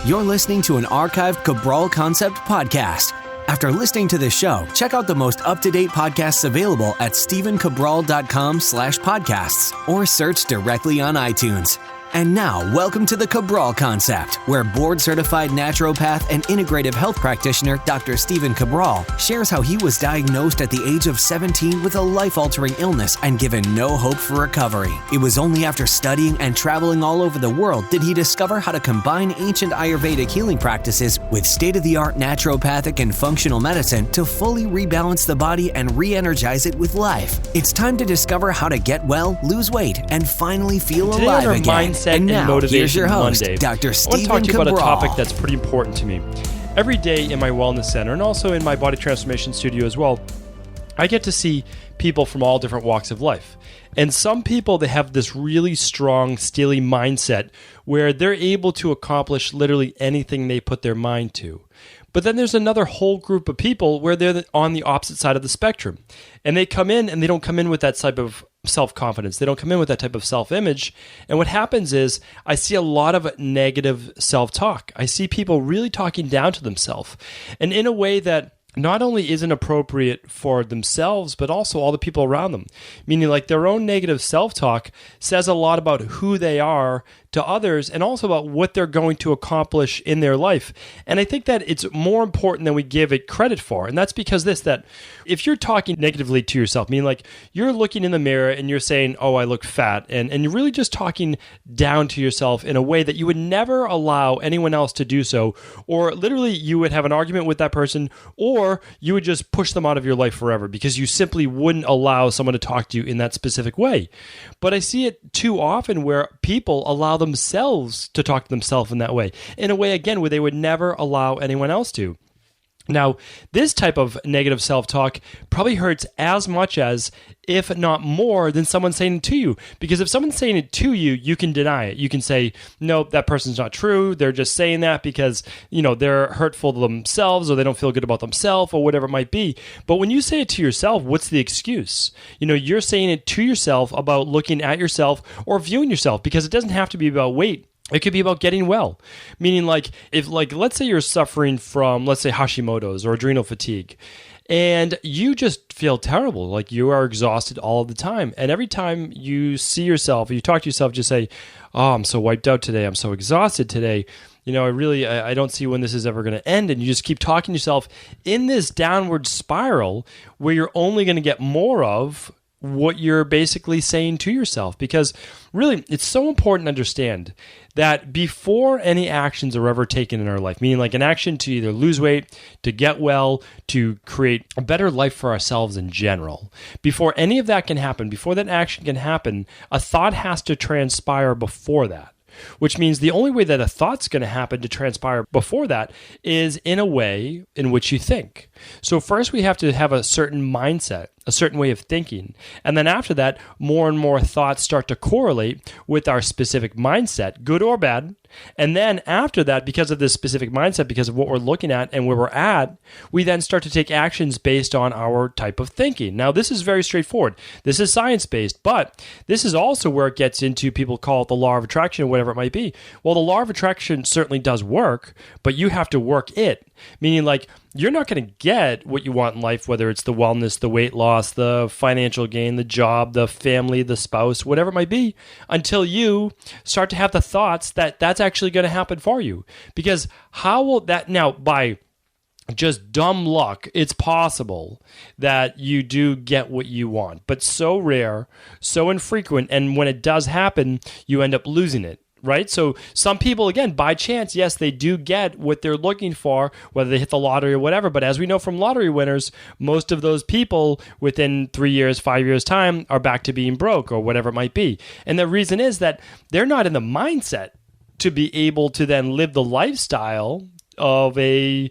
You're listening to an archived Cabral Concept podcast. After listening to this show, check out the most up-to-date podcasts available at stephencabral.com/podcasts or search directly on iTunes. And now, welcome to the Cabral Concept, where board-certified naturopath and integrative health practitioner Dr. Stephen Cabral shares how he was diagnosed at the age of 17 with a life-altering illness and given no hope for recovery. It was only after studying and traveling all over the world did he discover how to combine ancient Ayurvedic healing practices with state-of-the-art naturopathic and functional medicine to fully rebalance the body and re-energize it with life. It's time to discover how to get well, lose weight, and finally feel alive again. And now, Motivation here's your host, Monday. Dr. Stephen Cabral. I want to talk to you about a topic that's pretty important to me. Every day in my wellness center and also in my body transformation studio as well, I get to see people from all different walks of life. And some people, they have this really strong, steely mindset where they're able to accomplish literally anything they put their mind to. But then there's another whole group of people where they're on the opposite side of the spectrum. And they come in and they don't come in with that type of self-confidence. They don't come in with that type of self-image. And what happens is I see a lot of negative self-talk. I see people really talking down to themselves. And in a way that not only isn't appropriate for themselves, but also all the people around them. Meaning like their own negative self-talk says a lot about who they are to others and also about what they're going to accomplish in their life. And I think that it's more important than we give it credit for. And that's because that if you're talking negatively to yourself, meaning like you're looking in the mirror and you're saying, oh, I look fat, and you're really just talking down to yourself in a way that you would never allow anyone else to do so, or literally you would have an argument with that person, or you would just push them out of your life forever because you simply wouldn't allow someone to talk to you in that specific way. But I see it too often where people allow themselves to talk to themselves in that way, in a way, again, where they would never allow anyone else to. Now, this type of negative self-talk probably hurts as much as, if not more, than someone saying it to you. Because if someone's saying it to you, you can deny it. You can say, no, that person's not true. They're just saying that because, they're hurtful to themselves or they don't feel good about themselves or whatever it might be. But when you say it to yourself, what's the excuse? You're saying it to yourself about looking at yourself or viewing yourself, because it doesn't have to be about weight. It could be about getting well, meaning let's say you're suffering from, let's say, Hashimoto's or adrenal fatigue, and you just feel terrible, like you are exhausted all of the time. And every time you see yourself, or you talk to yourself, just say, oh, I'm so wiped out today. I'm so exhausted today. I don't see when this is ever going to end. And you just keep talking to yourself in this downward spiral where you're only going to get more of what you're basically saying to yourself. Because really, it's so important to understand that before any actions are ever taken in our life, meaning like an action to either lose weight, to get well, to create a better life for ourselves in general, before any of that can happen, before that action can happen, a thought has to transpire before that. Which means the only way that a thought's going to happen to transpire before that is in a way in which you think. So first we have to have a certain mindset, a certain way of thinking. And then after that, more and more thoughts start to correlate with our specific mindset, good or bad. And then after that, because of this specific mindset, because of what we're looking at and where we're at, we then start to take actions based on our type of thinking. Now, this is very straightforward. This is science-based, but this is also where it gets into, people call it the law of attraction or whatever it might be. Well, the law of attraction certainly does work, but you have to work it. Meaning like, you're not going to get what you want in life, whether it's the wellness, the weight loss, the financial gain, the job, the family, the spouse, whatever it might be, until you start to have the thoughts that that's actually going to happen for you. Because how will that, now by just dumb luck, it's possible that you do get what you want, but so rare, so infrequent, and when it does happen, you end up losing it. Right? So some people, again, by chance, yes, they do get what they're looking for, whether they hit the lottery or whatever. But as we know from lottery winners, most of those people within 3 years, 5 years time are back to being broke or whatever it might be. And the reason is that they're not in the mindset to be able to then live the lifestyle of a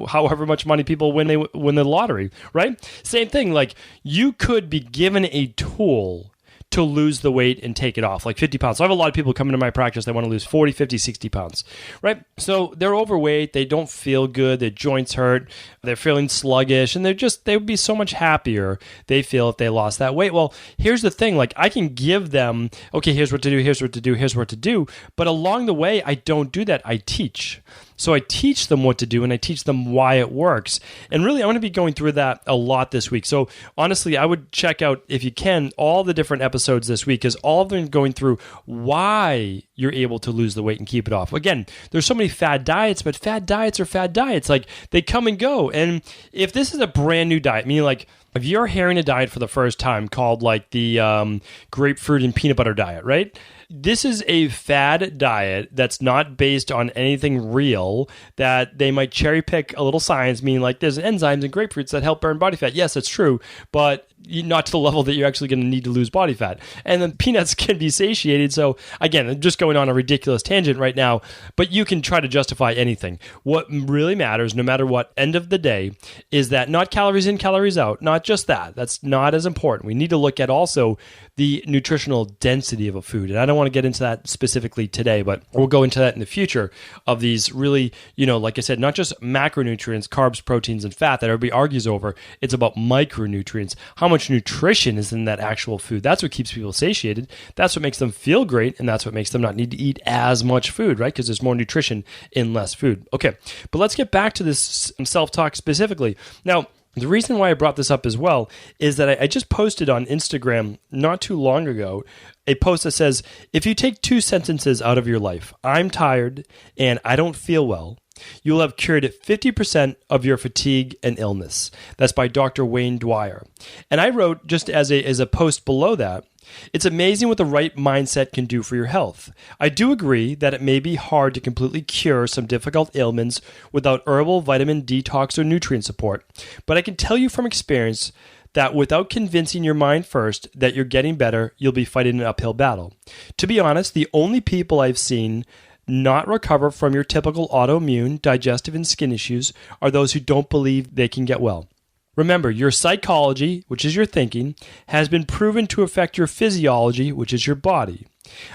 however much money people win the lottery, right? Same thing, like you could be given a tool to lose the weight and take it off, like 50 pounds. So I have a lot of people come into my practice that want to lose 40, 50, 60 pounds, right? So they're overweight, they don't feel good, their joints hurt, they're feeling sluggish, and they would be so much happier, they feel, if they lost that weight. Well, here's the thing, like I can give them, okay, here's what to do, here's what to do, here's what to do, but along the way, I don't do that, I teach. So I teach them what to do and I teach them why it works. And really, I'm going to be going through that a lot this week. So honestly, I would check out, if you can, all the different episodes this week, because all of them are going through why you're able to lose the weight and keep it off. Again, there's so many fad diets, but fad diets are fad diets. Like they come and go. And if this is a brand new diet, meaning like if you're hearing a diet for the first time called like the grapefruit and peanut butter diet, right? This is a fad diet that's not based on anything real, that they might cherry pick a little science, meaning like there's enzymes in grapefruits that help burn body fat. Yes, that's true, but not to the level that you're actually going to need to lose body fat. And then peanuts can be satiated. So again, I'm just going on a ridiculous tangent right now, but you can try to justify anything. What really matters, no matter what, end of the day, is that not calories in, calories out, not just that. That's not as important. We need to look at also the nutritional density of a food. And I don't want to get into that specifically today, but we'll go into that in the future of these really, like I said, not just macronutrients, carbs, proteins, and fat that everybody argues over. It's about micronutrients. How much nutrition is in that actual food? That's what keeps people satiated. That's what makes them feel great. And that's what makes them not need to eat as much food, right? Because there's more nutrition in less food. Okay, but let's get back to this self-talk specifically. Now, the reason why I brought this up as well is that I just posted on Instagram not too long ago a post that says, if you take 2 sentences out of your life, I'm tired and I don't feel well, you'll have cured 50% of your fatigue and illness. That's by Dr. Wayne Dwyer. And I wrote just as a post below that, it's amazing what the right mindset can do for your health. I do agree that it may be hard to completely cure some difficult ailments without herbal, vitamin, detox, or nutrient support, but I can tell you from experience that without convincing your mind first that you're getting better, you'll be fighting an uphill battle. To be honest, the only people I've seen not recover from your typical autoimmune, digestive, and skin issues are those who don't believe they can get well. Remember, your psychology, which is your thinking, has been proven to affect your physiology, which is your body.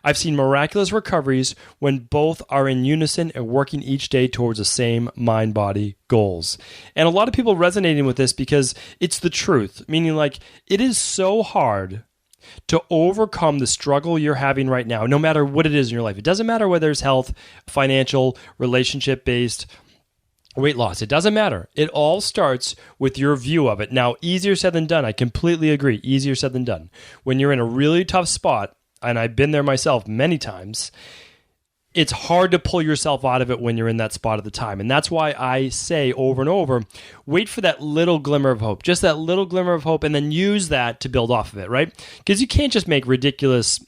I've seen miraculous recoveries when both are in unison and working each day towards the same mind-body goals. And a lot of people resonating with this because it's the truth, meaning like it is so hard to overcome the struggle you're having right now, no matter what it is in your life. It doesn't matter whether it's health, financial, relationship-based, weight loss. It doesn't matter. It all starts with your view of it. Now, easier said than done. I completely agree. Easier said than done. When you're in a really tough spot, and I've been there myself many times, it's hard to pull yourself out of it when you're in that spot at the time. And that's why I say over and over, wait for that little glimmer of hope, just that little glimmer of hope, and then use that to build off of it, right? Because you can't just make ridiculous,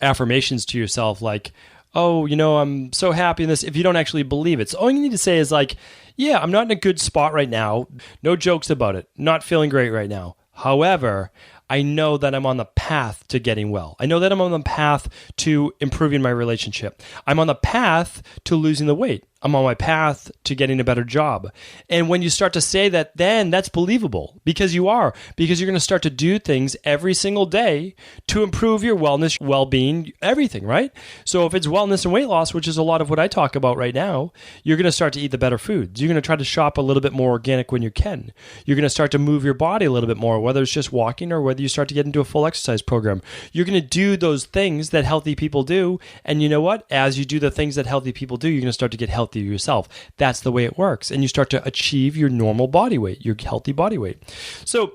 affirmations to yourself like, oh, I'm so happy in this, if you don't actually believe it. So all you need to say is like, yeah, I'm not in a good spot right now. No jokes about it. Not feeling great right now. However, I know that I'm on the path to getting well. I know that I'm on the path to improving my relationship. I'm on the path to losing the weight. I'm on my path to getting a better job. And when you start to say that, then that's believable because you're going to start to do things every single day to improve your wellness, well-being, everything, right? So if it's wellness and weight loss, which is a lot of what I talk about right now, you're going to start to eat the better foods. You're going to try to shop a little bit more organic when you can. You're going to start to move your body a little bit more, whether it's just walking or whether you start to get into a full exercise program. You're going to do those things that healthy people do. And you know what? As you do the things that healthy people do, you're going to start to get healthy yourself. That's the way it works. And you start to achieve your normal body weight, your healthy body weight. So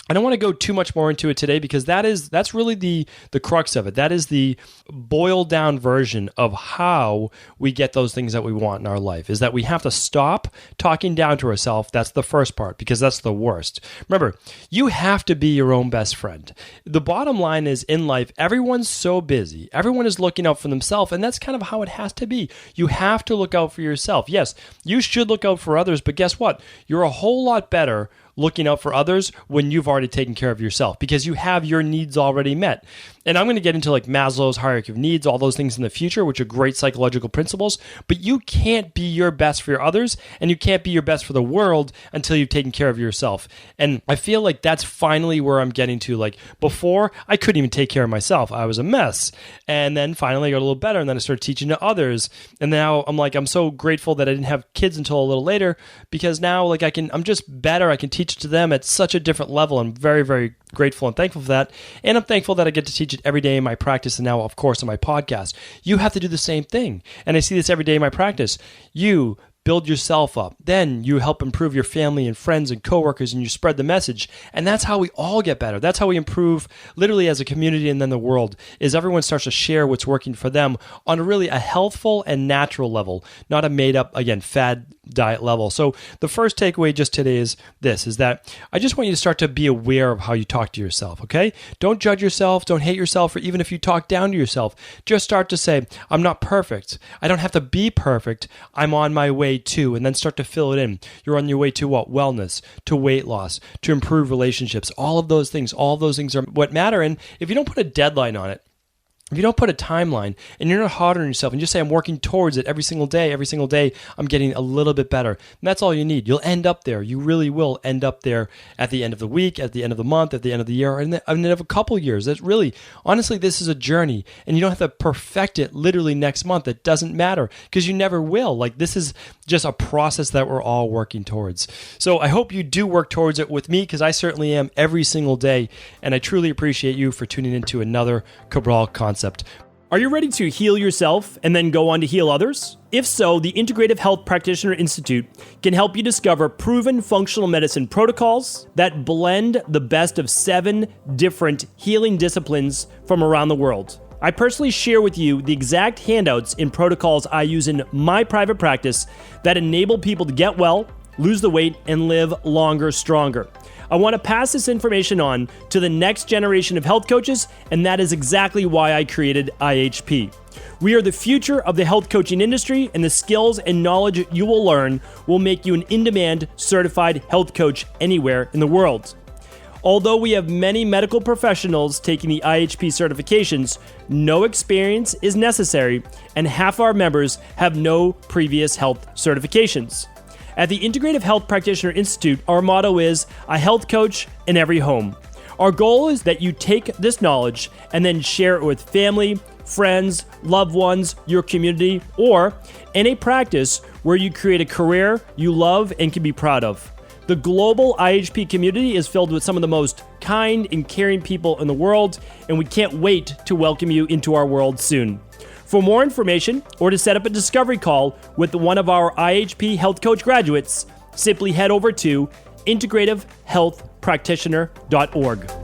I don't want to go too much more into it today because that's really the crux of it. That is the boiled down version of how we get those things that we want in our life, is that we have to stop talking down to ourselves. That's the first part because that's the worst. Remember, you have to be your own best friend. The bottom line is in life, everyone's so busy. Everyone is looking out for themselves, and that's kind of how it has to be. You have to look out for yourself. Yes, you should look out for others, but guess what? You're a whole lot better looking out for others when you've already taken care of yourself because you have your needs already met. And I'm going to get into like Maslow's hierarchy of needs, all those things in the future, which are great psychological principles. But you can't be your best for your others, and you can't be your best for the world until you've taken care of yourself. And I feel like that's finally where I'm getting to. Like before, I couldn't even take care of myself. I was a mess. And then finally I got a little better, and then I started teaching to others. And now I'm so grateful that I didn't have kids until a little later, because now like I'm just better. I can teach to them at such a different level. I'm very, very grateful and thankful for that. And I'm thankful that I get to teach it every day in my practice, and now, of course, on my podcast. You have to do the same thing. And I see this every day in my practice. You build yourself up. Then you help improve your family and friends and coworkers, and you spread the message. And that's how we all get better. That's how we improve literally as a community, and then the world, is everyone starts to share what's working for them on a healthful and natural level, not a made up, again, fad diet level. So the first takeaway just today is this, is that I just want you to start to be aware of how you talk to yourself, okay? Don't judge yourself. Don't hate yourself, or even if you talk down to yourself, just start to say, I'm not perfect. I don't have to be perfect. I'm on my way to, and then start to fill it in. You're on your way to what? Wellness, to weight loss, to improve relationships. All of those things are what matter. And if you don't put a deadline on it, if you don't put a timeline, and you're not hard on yourself, and just say, I'm working towards it every single day, I'm getting a little bit better. And that's all you need. You'll end up there. You really will end up there at the end of the week, at the end of the month, at the end of the year, and at the end of a couple years. That's really, honestly, this is a journey, and you don't have to perfect it literally next month. It doesn't matter, because you never will. Like, this is just a process that we're all working towards. So I hope you do work towards it with me, because I certainly am every single day, and I truly appreciate you for tuning into another Cabral Concept. Are you ready to heal yourself and then go on to heal others? If so, the Integrative Health Practitioner Institute can help you discover proven functional medicine protocols that blend the best of 7 different healing disciplines from around the world. I personally share with you the exact handouts and protocols I use in my private practice that enable people to get well, lose the weight, and live longer, stronger. I want to pass this information on to the next generation of health coaches, and that is exactly why I created IHP. We are the future of the health coaching industry, and the skills and knowledge you will learn will make you an in-demand certified health coach anywhere in the world. Although we have many medical professionals taking the IHP certifications, no experience is necessary, and half our members have no previous health certifications. At the Integrative Health Practitioner Institute, our motto is a health coach in every home. Our goal is that you take this knowledge and then share it with family, friends, loved ones, your community, or in a practice where you create a career you love and can be proud of. The global IHP community is filled with some of the most kind and caring people in the world, and we can't wait to welcome you into our world soon. For more information or to set up a discovery call with one of our IHP Health Coach graduates, simply head over to integrativehealthpractitioner.org.